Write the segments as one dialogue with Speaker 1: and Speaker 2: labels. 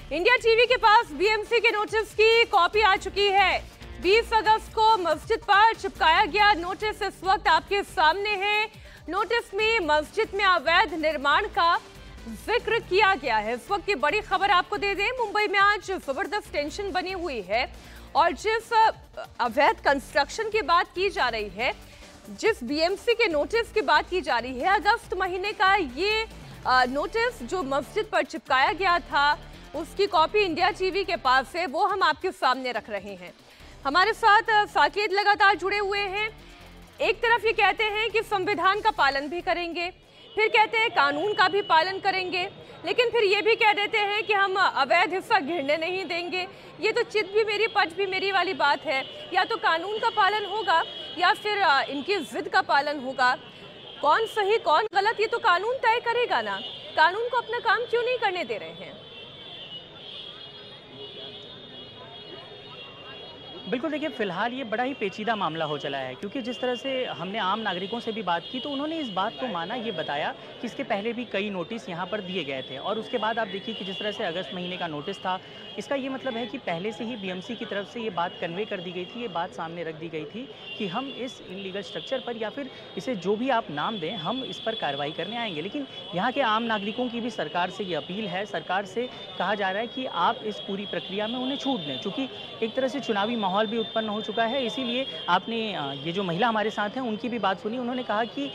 Speaker 1: India TV के पास BMC के notice की कॉपी आ चुकी है। 20 अगस्त को मस्जिद पर चिपकाया गया नोटिस इस वक्त आपके सामने है। नोटिस में मस्जिद में अवैध निर्माण का जिक्र किया गया है। इस वक्त की बड़ी खबर आपको दे दें, मुंबई में आज जबरदस्त टेंशन बनी हुई है और जिस अवैध कंस्ट्रक्शन की बात की जा रही है, जिस बीएमसी के नोटिस की बात की जा रही है, अगस्त महीने का ये नोटिस जो मस्जिद पर चिपकाया गया था उसकी कॉपी इंडिया टीवी के पास है, वो हम आपके सामने रख रहे हैं। हमारे साथ साकेत लगातार जुड़े हुए हैं। एक तरफ ये कहते हैं कि संविधान का पालन भी करेंगे, फिर कहते हैं कानून का भी पालन करेंगे, लेकिन फिर ये भी कह देते हैं कि हम अवैध हिस्सा घिरने नहीं देंगे। ये तो चित भी मेरी पट भी मेरी वाली बात है। या तो कानून का पालन होगा या फिर इनकी जिद का पालन होगा। कौन सही कौन गलत ये तो कानून तय करेगा ना। कानून को अपना काम क्यों नहीं करने दे रहे हैं?
Speaker 2: बिल्कुल, देखिए फिलहाल ये बड़ा ही पेचीदा मामला हो चला है, क्योंकि जिस तरह से हमने आम नागरिकों से भी बात की तो उन्होंने इस बात को माना, ये बताया कि इसके पहले भी कई नोटिस यहाँ पर दिए गए थे। और उसके बाद आप देखिए कि जिस तरह से अगस्त महीने का नोटिस था, इसका ये मतलब है कि पहले से ही बीएमसी की तरफ से ये बात कन्वे कर दी गई थी, ये बात सामने रख दी गई थी कि हम इस इलीगल स्ट्रक्चर पर या फिर इसे जो भी आप नाम दें, हम इस पर कार्रवाई करने आएंगे। लेकिन यहाँ के आम नागरिकों की भी सरकार से ये अपील है, सरकार से कहा जा रहा है कि आप इस पूरी प्रक्रिया में उन्हें छूट दें, चूँकि एक तरह से चुनावी माहौल भी उत्पन्न हो चुका है। इसीलिए आपने ये जो महिला हमारे साथ हैं उनकी भी बात सुनी। उन्होंने कहा कि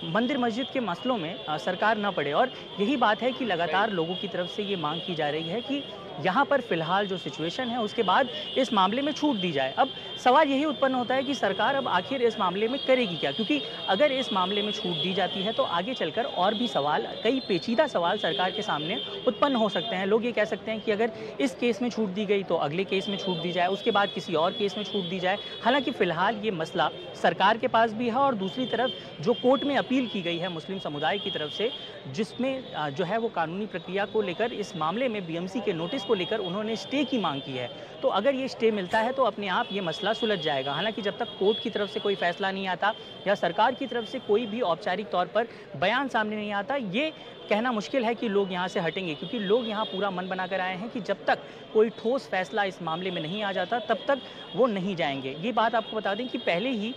Speaker 2: मंदिर मस्जिद के मसलों में सरकार न पड़े, और यही बात है कि लगातार लोगों की तरफ से ये मांग की जा रही है कि यहाँ पर फिलहाल जो सिचुएशन है उसके बाद इस मामले में छूट दी जाए। अब सवाल यही उत्पन्न होता है कि सरकार अब आखिर इस मामले में करेगी क्या, क्योंकि अगर इस मामले में छूट दी जाती है तो आगे चलकर और भी सवाल, कई पेचीदा सवाल सरकार के सामने उत्पन्न हो सकते हैं। लोग ये कह सकते हैं कि अगर इस केस में छूट दी गई तो अगले केस में छूट दी जाए, उसके बाद किसी और केस में छूट दी जाए। हालांकि फिलहाल ये मसला सरकार के पास भी है और दूसरी तरफ जो कोर्ट में अपील की गई है मुस्लिम समुदाय की तरफ से, जिसमें जो है वो कानूनी प्रक्रिया को लेकर इस मामले में बीएमसी के नोटिस को लेकर उन्होंने स्टे की मांग की है। तो अगर ये स्टे मिलता है तो अपने आप ये मसला सुलझ जाएगा। हालांकि जब तक कोर्ट की तरफ से कोई फैसला नहीं आता या सरकार की तरफ से कोई भी औपचारिक तौर पर बयान सामने नहीं आता, ये कहना मुश्किल है कि लोग यहाँ से हटेंगे, क्योंकि लोग यहाँ पूरा मन बनाकर आए हैं कि जब तक कोई ठोस फैसला इस मामले में नहीं आ जाता तब तक वो नहीं जाएंगे। ये बात आपको बता दें कि पहले ही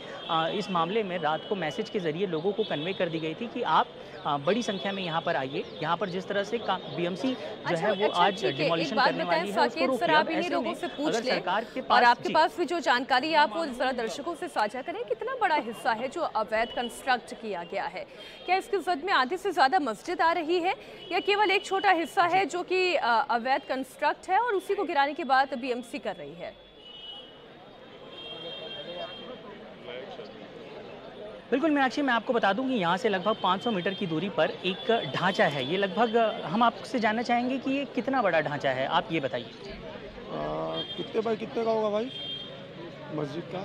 Speaker 2: इस मामले में रात को मैसेज के जरिए लोगों को कन्वे कर दी गई थी कि आप बड़ी संख्या में यहाँ पर आइए। यहाँ पर जिस तरह से बीएमसी जो है वो आज डिमोलिशन करने वाली है, उसको रोक दिया। ऐसे में अगर सरकार के पास
Speaker 1: और आपके पास भी जो जानकारी है आप वो जरा दर्शकों से साझा करें, कितना बड़ा हिस्सा है जो अवैध कंस्ट्रक्ट किया गया है? क्या इसकी जद में आधे से ज्यादा मस्जिद आ रही है या केवल एक छोटा हिस्सा है जो कि अवैध कंस्ट्रक्ट है और उसी को गिराने के बाद बीएमसी कर रही है?
Speaker 2: बिल्कुल मीनाक्षी, मैं आपको बता दूं कि यहाँ से लगभग 500 मीटर की दूरी पर एक ढांचा है। ये लगभग हम आपसे जानना चाहेंगे कि ये कितना बड़ा ढांचा है, आप ये बताइए।
Speaker 3: कितने बाय कितने का होगा भाई मस्जिद का?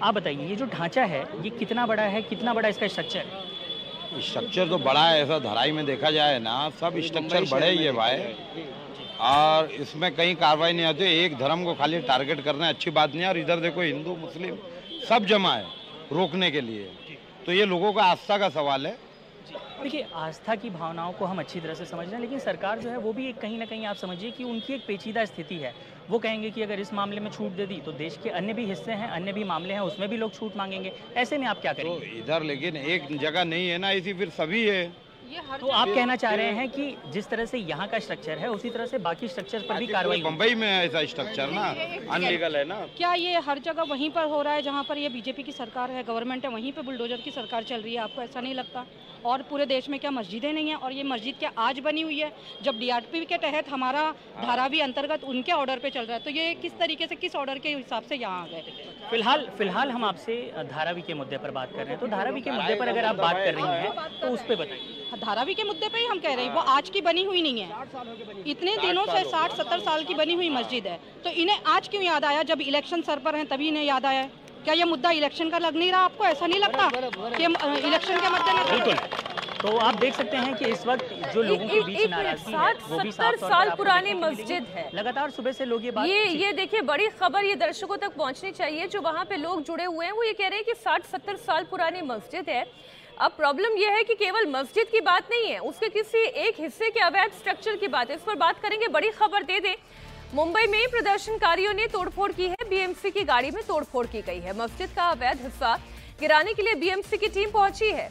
Speaker 2: आप बताइए, ये जो ढांचा है ये कितना बड़ा है, कितना बड़ा इसका स्ट्रक्चर है?
Speaker 3: स्ट्रक्चर तो बड़ा है, ऐसा धराई में देखा जाए ना सब स्ट्रक्चर बड़े ही है भाई, और इसमें कहीं कार्रवाई नहीं आती। एक धर्म को खाली टारगेट करना अच्छी बात नहीं है। और इधर देखो हिंदू मुस्लिम सब जमा है रोकने के लिए, तो ये लोगों का आस्था का सवाल है।
Speaker 2: देखिए, आस्था की भावनाओं को हम अच्छी तरह से समझ रहे हैं, लेकिन सरकार जो है वो भी एक कहीं ना कहीं आप समझिए कि उनकी एक पेचीदा स्थिति है। वो कहेंगे कि अगर इस मामले में छूट दे दी तो देश के अन्य भी हिस्से हैं, अन्य भी मामले हैं, उसमें भी लोग छूट मांगेंगे। ऐसे में आप क्या करेंगे?
Speaker 3: तो इधर लेकिन एक जगह नहीं है ना, इसी फिर सभी है।
Speaker 2: तो आप कहना चाह रहे हैं कि जिस तरह से यहाँ का स्ट्रक्चर है उसी तरह से बाकी स्ट्रक्चर पर भी कार्रवाई?
Speaker 3: मुंबई में ऐसा स्ट्रक्चर ना अनलीगल है ना।
Speaker 4: क्या ये हर जगह वहीं पर हो रहा है जहाँ पर ये बीजेपी की सरकार है, गवर्नमेंट है, वहीं पे बुलडोजर की सरकार चल रही है? आपको ऐसा नहीं लगता? और पूरे देश में क्या मस्जिदें नहीं हैं? और ये मस्जिद क्या आज बनी हुई है? जब डीआरपी के तहत हमारा धारावी अंतर्गत उनके ऑर्डर पे चल रहा है, तो ये किस तरीके से, किस ऑर्डर के हिसाब से यहाँ आ गए?
Speaker 2: फिलहाल हम आपसे धारावी के मुद्दे पर बात कर रहे हैं, तो धारावी के मुद्दे पर अगर आप बात कर रही हैं तो उस पर बताइए।
Speaker 4: धारावी के मुद्दे पे ही हम कह रहे हैं, वो आज की बनी हुई नहीं है, इतने दिनों से 60-70 साल की बनी हुई मस्जिद है। तो इन्हें आज क्यों याद आया? जब इलेक्शन सर पर हैं तभी इन्हें याद आया। क्या ये मुद्दा इलेक्शन का लग नहीं रहा आपको? ऐसा नहीं लगता कि इलेक्शन के मद्देनजर?
Speaker 2: बिल्कुल। तो आप देख सकते हैं कि इस वक्त जो लोगों के बीच नाराजगी है वो भी
Speaker 1: 60-70 साल पुरानी मस्जिद है।
Speaker 2: लगातार सुबह से लोग
Speaker 1: ये देखिए, बड़ी खबर ये दर्शकों तक पहुंचनी चाहिए। जो वहां पे लोग जुड़े हुए हैं वो ये कह रहे हैं कि 60-70 साल पुरानी मस्जिद है। अब प्रॉब्लम यह है कि केवल मस्जिद की बात नहीं है, उसके किसी एक हिस्से के अवैध स्ट्रक्चर की बात है। इस पर बात करेंगे। बड़ी खबर दे दें, मुंबई में प्रदर्शनकारियों ने तोड़फोड़ की है। बीएमसी की गाड़ी में तोड़फोड़ की गई है। मस्जिद का अवैध हिस्सा गिराने के लिए बीएमसी की टीम पहुंची है।